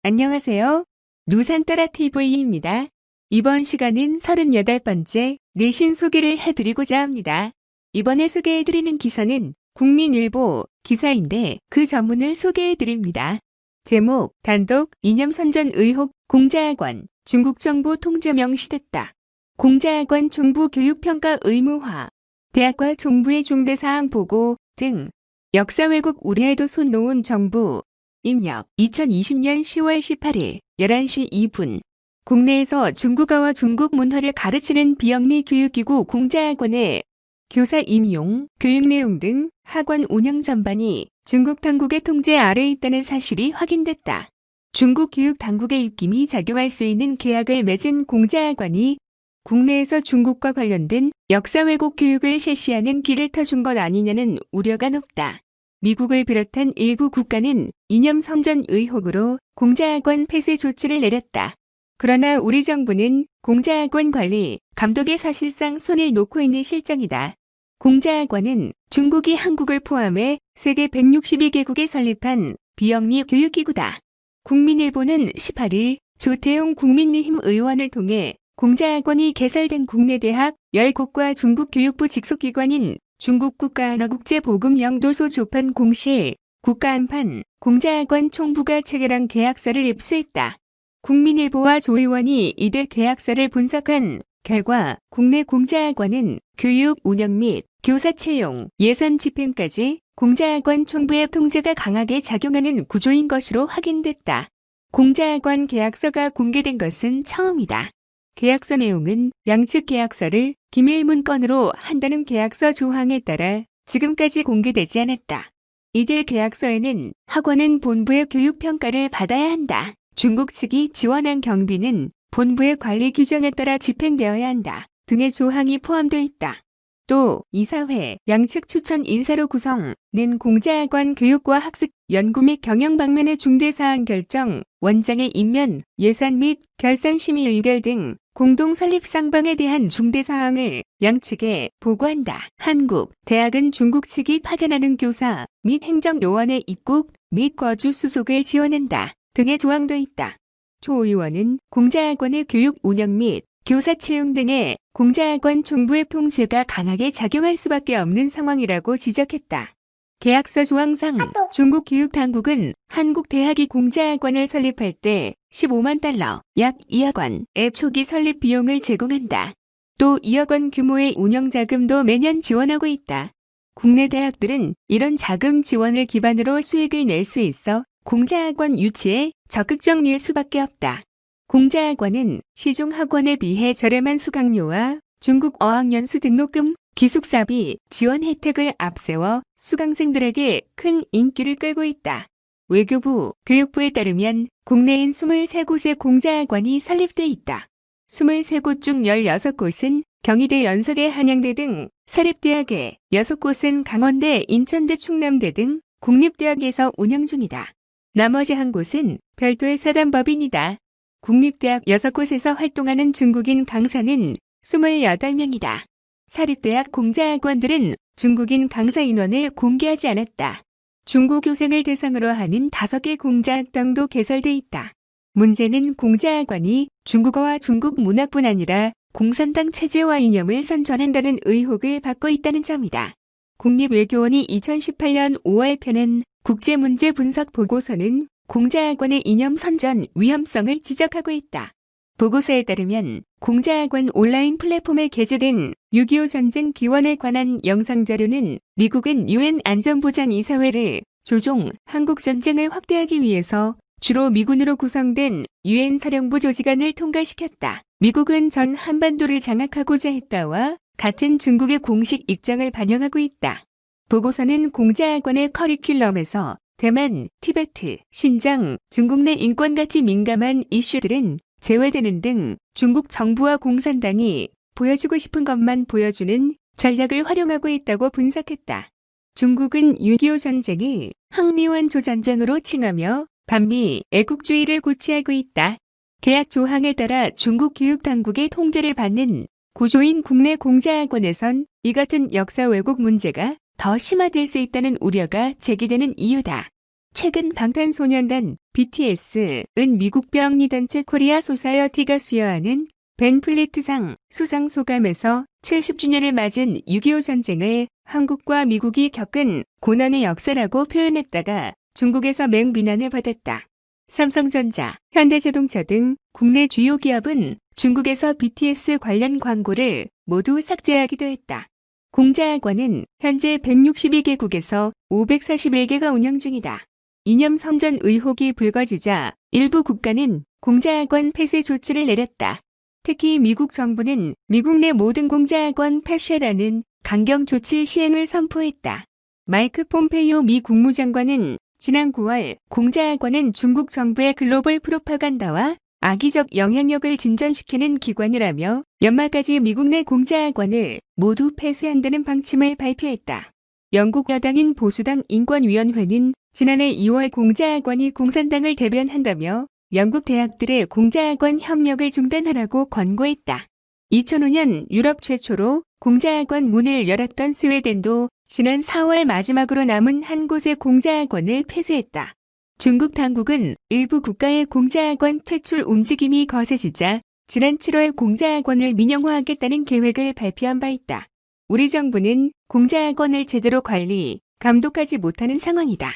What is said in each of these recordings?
안녕하세요. 누산따라TV입니다. 이번 시간은 38번째 내신 소개를 해드리고자 합니다. 이번에 소개해드리는 기사는 국민일보 기사인데 그 전문을 소개해드립니다. 제목, 단독 이념 선전 의혹 공자학원 중국 정부 통제 명시됐다. 공자학원 정부 교육평가 의무화, 대학과 정부의 중대사항 보고 등 역사 왜곡 우려에도 손 놓은 정부. 입력 2020년 10월 18일 11시 2분 국내에서 중국어와 중국 문화를 가르치는 비영리 교육기구 공자학원의 교사 임용, 교육 내용 등 학원 운영 전반이 중국 당국의 통제 아래에 있다는 사실이 확인됐다. 중국 교육 당국의 입김이 작용할 수 있는 계약을 맺은 공자학원이 국내에서 중국과 관련된 역사 왜곡 교육을 실시하는 길을 터준 것 아니냐는 우려가 높다. 미국을 비롯한 일부 국가는 이념 선전 의혹으로 공자학원 폐쇄 조치를 내렸다. 그러나 우리 정부는 공자학원 관리, 감독에 사실상 손을 놓고 있는 실정이다. 공자학원은 중국이 한국을 포함해 세계 162개국에 설립한 비영리 교육기구다. 국민일보는 18일 조태용 국민의힘 의원을 통해 공자학원이 개설된 국내 대학 10곳과 중국 교육부 직속기관인 중국 국가언어국제보급영도소 조판 공실, 국가안판, 공자학원 총부가 체결한 계약서를 입수했다. 국민일보와 조 의원이 이들 계약서를 분석한 결과 국내 공자학원은 교육 운영 및 교사 채용, 예산 집행까지 공자학원 총부의 통제가 강하게 작용하는 구조인 것으로 확인됐다. 공자학원 계약서가 공개된 것은 처음이다. 계약서 내용은 양측 계약서를 기밀 문건으로 한다는 계약서 조항에 따라 지금까지 공개되지 않았다. 이들 계약서에는 학원은 본부의 교육평가를 받아야 한다. 중국 측이 지원한 경비는 본부의 관리 규정에 따라 집행되어야 한다. 등의 조항이 포함되어 있다. 또 이사회, 양측 추천 인사로 구성된 공자학원 교육과 학습, 연구 및 경영 방면의 중대사항 결정, 원장의 임면, 예산 및 결산심의 의결 등 공동 설립 상방에 대한 중대사항을 양측에 보고한다. 한국, 대학은 중국 측이 파견하는 교사 및 행정요원의 입국 및 거주 수속을 지원한다. 등의 조항도 있다. 조 의원은 공자학원의 교육 운영 및 교사 채용 등의 공자학원 총부의 통제가 강하게 작용할 수밖에 없는 상황이라고 지적했다. 계약서 조항상 중국 교육당국은 한국 대학이 공자학원을 설립할 때 15만 달러, 약 2억 원의 초기 설립 비용을 제공한다. 또 2억 원 규모의 운영자금도 매년 지원하고 있다. 국내 대학들은 이런 자금 지원을 기반으로 수익을 낼 수 있어 공자학원 유치에 적극적일 수밖에 없다. 공자학원은 시중학원에 비해 저렴한 수강료와 중국 어학연수 등록금, 기숙사비, 지원 혜택을 앞세워 수강생들에게 큰 인기를 끌고 있다. 외교부, 교육부에 따르면 국내엔 23곳의 공자학원이 설립돼 있다. 23곳 중 16곳은 경희대, 연서대, 한양대 등 사립대학에, 6곳은 강원대, 인천대, 충남대 등 국립대학에서 운영 중이다. 나머지 한 곳은 별도의 사단법인이다. 국립대학 6곳에서 활동하는 중국인 강사는 28명이다. 사립대학 공자학원들은 중국인 강사 인원을 공개하지 않았다. 중국 교생을 대상으로 하는 5개 공자학당도 개설돼 있다. 문제는 공자학원이 중국어와 중국 문학뿐 아니라 공산당 체제와 이념을 선전한다는 의혹을 받고 있다는 점이다. 국립외교원이 2018년 5월 펴낸 국제문제 분석 보고서는 공자학원의 이념 선전 위험성을 지적하고 있다. 보고서에 따르면 공자학원 온라인 플랫폼에 게재된 6.25 전쟁 기원에 관한 영상 자료는 미국은 유엔 안전보장이사회를 조종, 한국 전쟁을 확대하기 위해서 주로 미군으로 구성된 유엔 사령부 조직안을 통과시켰다. 미국은 전 한반도를 장악하고자 했다와 같은 중국의 공식 입장을 반영하고 있다. 보고서는 공자학원의 커리큘럼에서 대만, 티베트, 신장, 중국 내 인권같이 민감한 이슈들은 제외되는 등 중국 정부와 공산당이 보여주고 싶은 것만 보여주는 전략을 활용하고 있다고 분석했다. 중국은 6.25 전쟁을 항미완조 전쟁으로 칭하며 반미 애국주의를 고취하고 있다. 계약 조항에 따라 중국 교육당국의 통제를 받는 구조인 국내 공자학원에선 이 같은 역사 왜곡 문제가 더 심화될 수 있다는 우려가 제기되는 이유다. 최근 방탄소년단 BTS은 미국 병리단체 코리아 소사이어티가 수여하는 벤 플리트상 수상 소감에서 70주년을 맞은 6.25 전쟁을 한국과 미국이 겪은 고난의 역사라고 표현했다가 중국에서 맹비난을 받았다. 삼성전자, 현대자동차 등 국내 주요 기업은 중국에서 BTS 관련 광고를 모두 삭제하기도 했다. 공자학원은 현재 162개국에서 541개가 운영 중이다. 이념 선전 의혹이 불거지자 일부 국가는 공자학원 폐쇄 조치를 내렸다. 특히 미국 정부는 미국 내 모든 공자학원 폐쇄라는 강경 조치 시행을 선포했다. 마이크 폼페이오 미 국무장관은 지난 9월 공자학원은 중국 정부의 글로벌 프로파간다와 악의적 영향력을 진전시키는 기관이라며 연말까지 미국 내 공자학원을 모두 폐쇄한다는 방침을 발표했다. 영국 여당인 보수당 인권위원회는 지난해 2월 공자학원이 공산당을 대변한다며 영국 대학들의 공자학원 협력을 중단하라고 권고했다. 2005년 유럽 최초로 공자학원 문을 열었던 스웨덴도 지난 4월 마지막으로 남은 한 곳의 공자학원을 폐쇄했다. 중국 당국은 일부 국가의 공자학원 퇴출 움직임이 거세지자 지난 7월 공자학원을 민영화하겠다는 계획을 발표한 바 있다. 우리 정부는 공자학원을 제대로 관리, 감독하지 못하는 상황이다.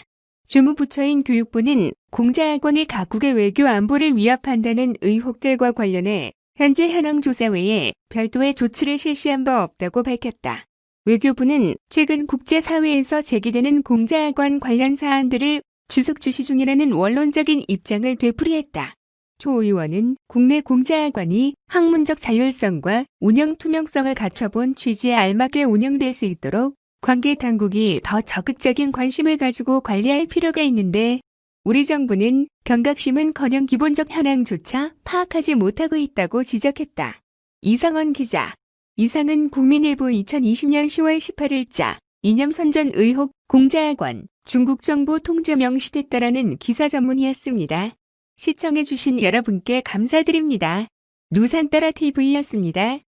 주무부처인 교육부는 공자학원이 각국의 외교 안보를 위협한다는 의혹들과 관련해 현재 현황 조사 외에 별도의 조치를 실시한 바 없다고 밝혔다. 외교부는 최근 국제사회에서 제기되는 공자학원 관련 사안들을 지속 주시 중이라는 원론적인 입장을 되풀이했다. 조 의원은 국내 공자학원이 학문적 자율성과 운영 투명성을 갖춰본 취지에 알맞게 운영될 수 있도록 관계 당국이 더 적극적인 관심을 가지고 관리할 필요가 있는데 우리 정부는 경각심은커녕 기본적 현황조차 파악하지 못하고 있다고 지적했다. 이상원 기자. 이상은 국민일보 2020년 10월 18일자 이념 선전 의혹 공자학원 중국 정부 통제 명시됐다라는 기사 전문이었습니다. 시청해주신 여러분께 감사드립니다. 누산따라TV였습니다.